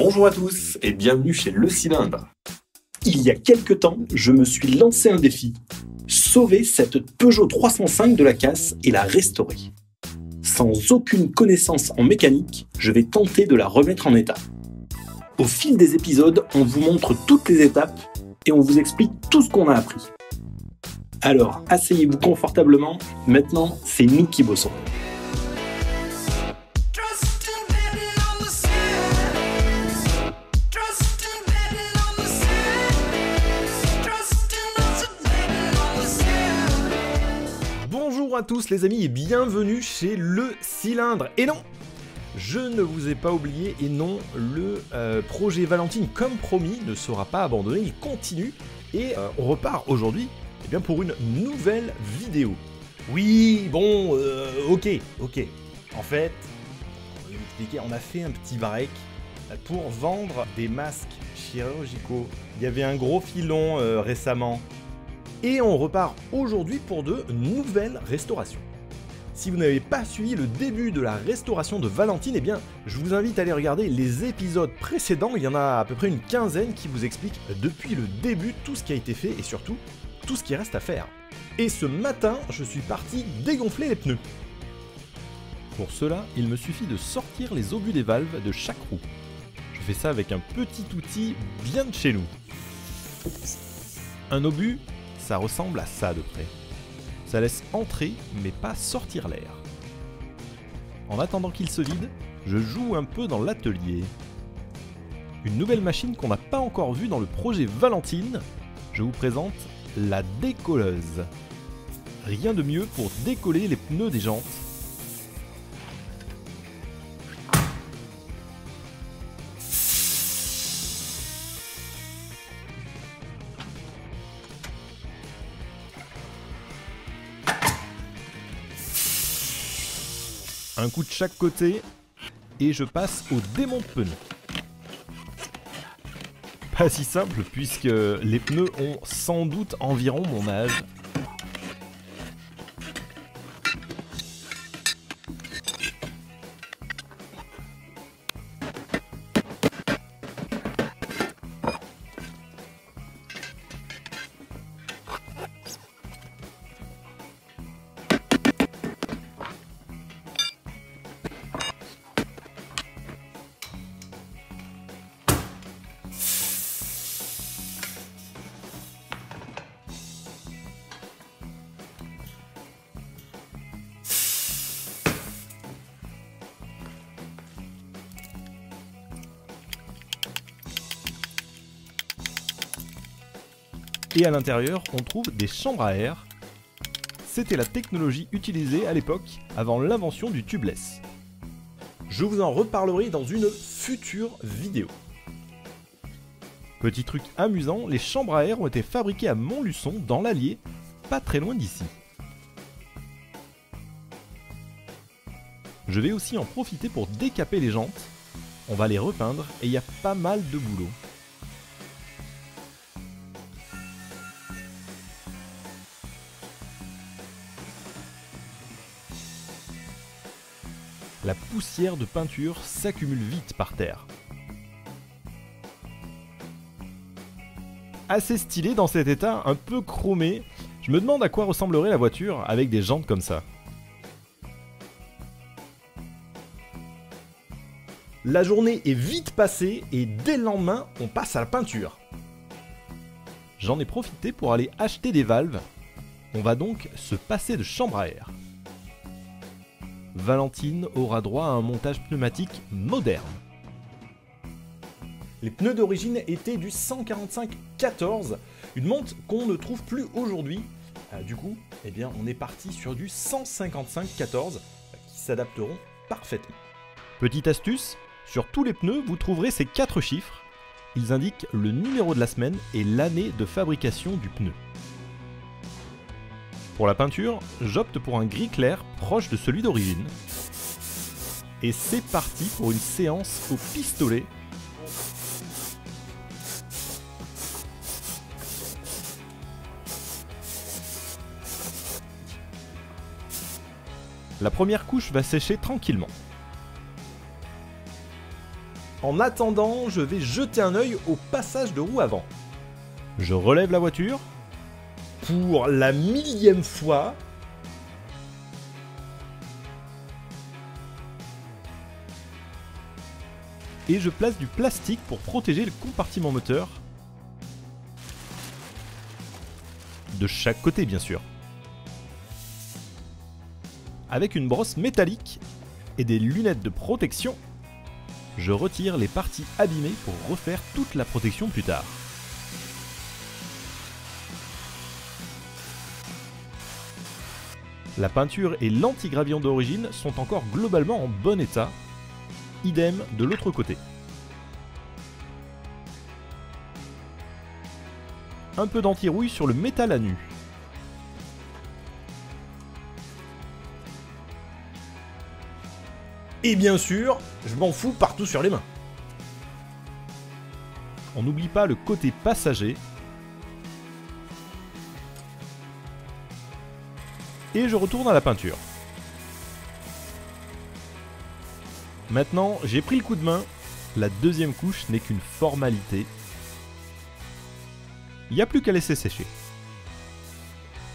Bonjour à tous et bienvenue chez Le Cylindre. Il y a quelque temps, je me suis lancé un défi. Sauver cette Peugeot 305 de la casse et la restaurer. Sans aucune connaissance en mécanique, je vais tenter de la remettre en état. Au fil des épisodes, on vous montre toutes les étapes et on vous explique tout ce qu'on a appris. Alors, asseyez-vous confortablement, maintenant, c'est nous qui bossons. Bonjour à tous les amis et bienvenue chez Le Cylindre. Et non, je ne vous ai pas oublié et non, le projet Valentine comme promis ne sera pas abandonné, il continue et on repart aujourd'hui pour une nouvelle vidéo. Oui, bon, ok. En fait, on va vous expliquer, on a fait un petit break pour vendre des masques chirurgicaux. Il y avait un gros filon récemment. Et on repart aujourd'hui pour de nouvelles restaurations. Si vous n'avez pas suivi le début de la restauration de Valentine, eh bien, je vous invite à aller regarder les épisodes précédents. Il y en a à peu près une quinzaine qui vous expliquent depuis le début tout ce qui a été fait et surtout tout ce qui reste à faire. Et ce matin, je suis parti dégonfler les pneus. Pour cela, il me suffit de sortir les obus des valves de chaque roue. Je fais ça avec un petit outil bien de chez nous. Un obus, ça ressemble à ça de près. Ça laisse entrer mais pas sortir l'air. En attendant qu'il se vide, je joue un peu dans l'atelier. Une nouvelle machine qu'on n'a pas encore vue dans le projet Valentine, je vous présente la décolleuse. Rien de mieux pour décoller les pneus des jantes. Un coup de chaque côté et je passe au démonte pneus. Pas si simple puisque les pneus ont sans doute environ mon âge. Et à l'intérieur, on trouve des chambres à air. C'était la technologie utilisée à l'époque, avant l'invention du tubeless. Je vous en reparlerai dans une future vidéo. Petit truc amusant, les chambres à air ont été fabriquées à Montluçon, dans l'Allier, pas très loin d'ici. Je vais aussi en profiter pour décaper les jantes. On va les repeindre et il y a pas mal de boulot. La poussière de peinture s'accumule vite par terre. Assez stylé dans cet état, un peu chromé. Je me demande à quoi ressemblerait la voiture avec des jantes comme ça. La journée est vite passée et dès le lendemain, on passe à la peinture. J'en ai profité pour aller acheter des valves. On va donc se passer de chambre à air. Valentine aura droit à un montage pneumatique moderne. Les pneus d'origine étaient du 145-14, une monte qu'on ne trouve plus aujourd'hui. Du coup, on est parti sur du 155-14 qui s'adapteront parfaitement. Petite astuce, sur tous les pneus, vous trouverez ces 4 chiffres. Ils indiquent le numéro de la semaine et l'année de fabrication du pneu. Pour la peinture, j'opte pour un gris clair proche de celui d'origine. Et c'est parti pour une séance au pistolet. La première couche va sécher tranquillement. En attendant, je vais jeter un œil au passage de roue avant. Je relève la voiture. Pour la 1000e fois. Et je place du plastique pour protéger le compartiment moteur. De chaque côté, bien sûr. Avec une brosse métallique et des lunettes de protection, je retire les parties abîmées pour refaire toute la protection plus tard. La peinture et l'antigravillon d'origine sont encore globalement en bon état. Idem de l'autre côté. Un peu d'anti-rouille sur le métal à nu. Et bien sûr, je m'en fous partout sur les mains. On n'oublie pas le côté passager. Et je retourne à la peinture. Maintenant, j'ai pris le coup de main. La deuxième couche n'est qu'une formalité. Il n'y a plus qu'à laisser sécher.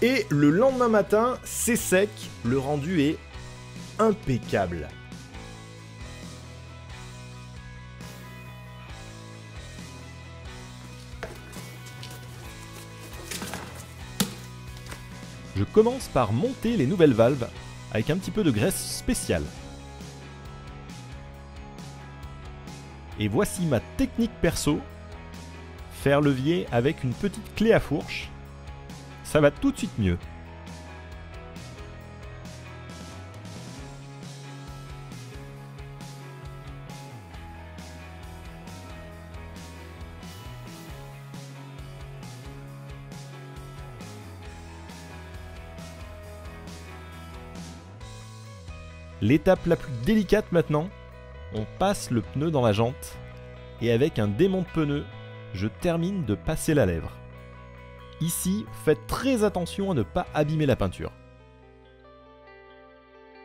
Et le lendemain matin, c'est sec. Le rendu est impeccable. Je commence par monter les nouvelles valves avec un petit peu de graisse spéciale. Et voici ma technique perso. Faire levier avec une petite clé à fourche. Ça va tout de suite mieux. L'étape la plus délicate maintenant, on passe le pneu dans la jante et avec un démonte-pneu, je termine de passer la lèvre. Ici, faites très attention à ne pas abîmer la peinture.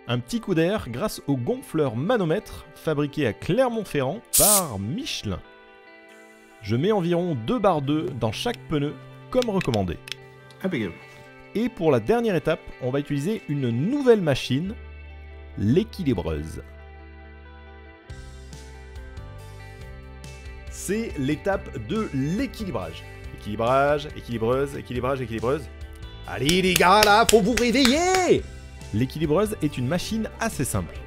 Un petit coup d'air grâce au gonfleur manomètre fabriqué à Clermont-Ferrand par Michelin. Je mets environ 2 barres d'œufs dans chaque pneu comme recommandé. Impeccable. Et pour la dernière étape, on va utiliser une nouvelle machine, l'équilibreuse. C'est l'étape de l'équilibrage. Équilibrage, équilibreuse, équilibrage, équilibreuse. Allez les gars là, faut vous réveiller! L'équilibreuse est une machine assez simple.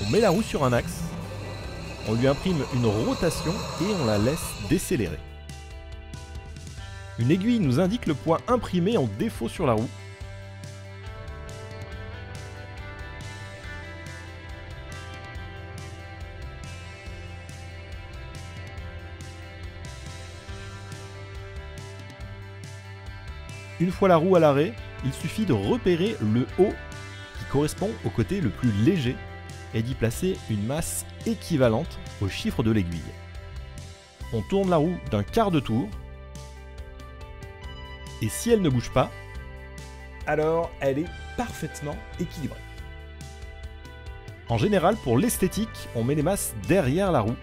On met la roue sur un axe, on lui imprime une rotation et on la laisse décélérer. Une aiguille nous indique le poids imprimé en défaut sur la roue. Une fois la roue à l'arrêt, il suffit de repérer le haut qui correspond au côté le plus léger et d'y placer une masse équivalente au chiffre de l'aiguille. On tourne la roue d'un quart de tour et si elle ne bouge pas, alors elle est parfaitement équilibrée. En général, pour l'esthétique, on met les masses derrière la roue,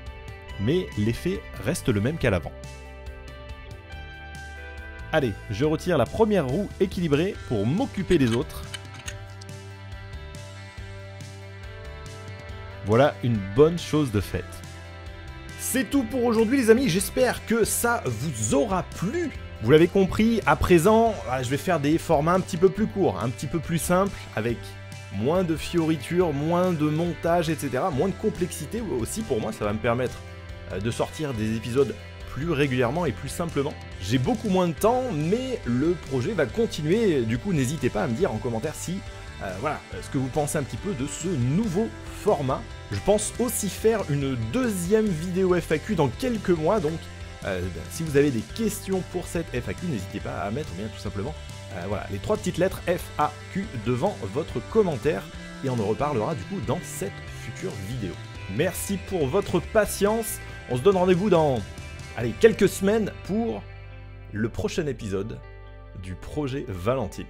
mais l'effet reste le même qu'à l'avant. Allez, je retire la première roue équilibrée pour m'occuper des autres. Voilà une bonne chose de faite. C'est tout pour aujourd'hui les amis, j'espère que ça vous aura plu. Vous l'avez compris, à présent, je vais faire des formats un petit peu plus courts, un petit peu plus simples, avec moins de fioritures, moins de montage, etc. Moins de complexité aussi pour moi, ça va me permettre de sortir des épisodes plus régulièrement et plus simplement. J'ai beaucoup moins de temps, mais le projet va continuer. Du coup, n'hésitez pas à me dire en commentaire si, voilà, ce que vous pensez un petit peu de ce nouveau format. Je pense aussi faire une deuxième vidéo FAQ dans quelques mois, donc si vous avez des questions pour cette FAQ, n'hésitez pas à mettre bien tout simplement voilà, les 3 petites lettres FAQ devant votre commentaire et on en reparlera du coup dans cette future vidéo. Merci pour votre patience. On se donne rendez-vous dans quelques semaines pour le prochain épisode du projet Valentine.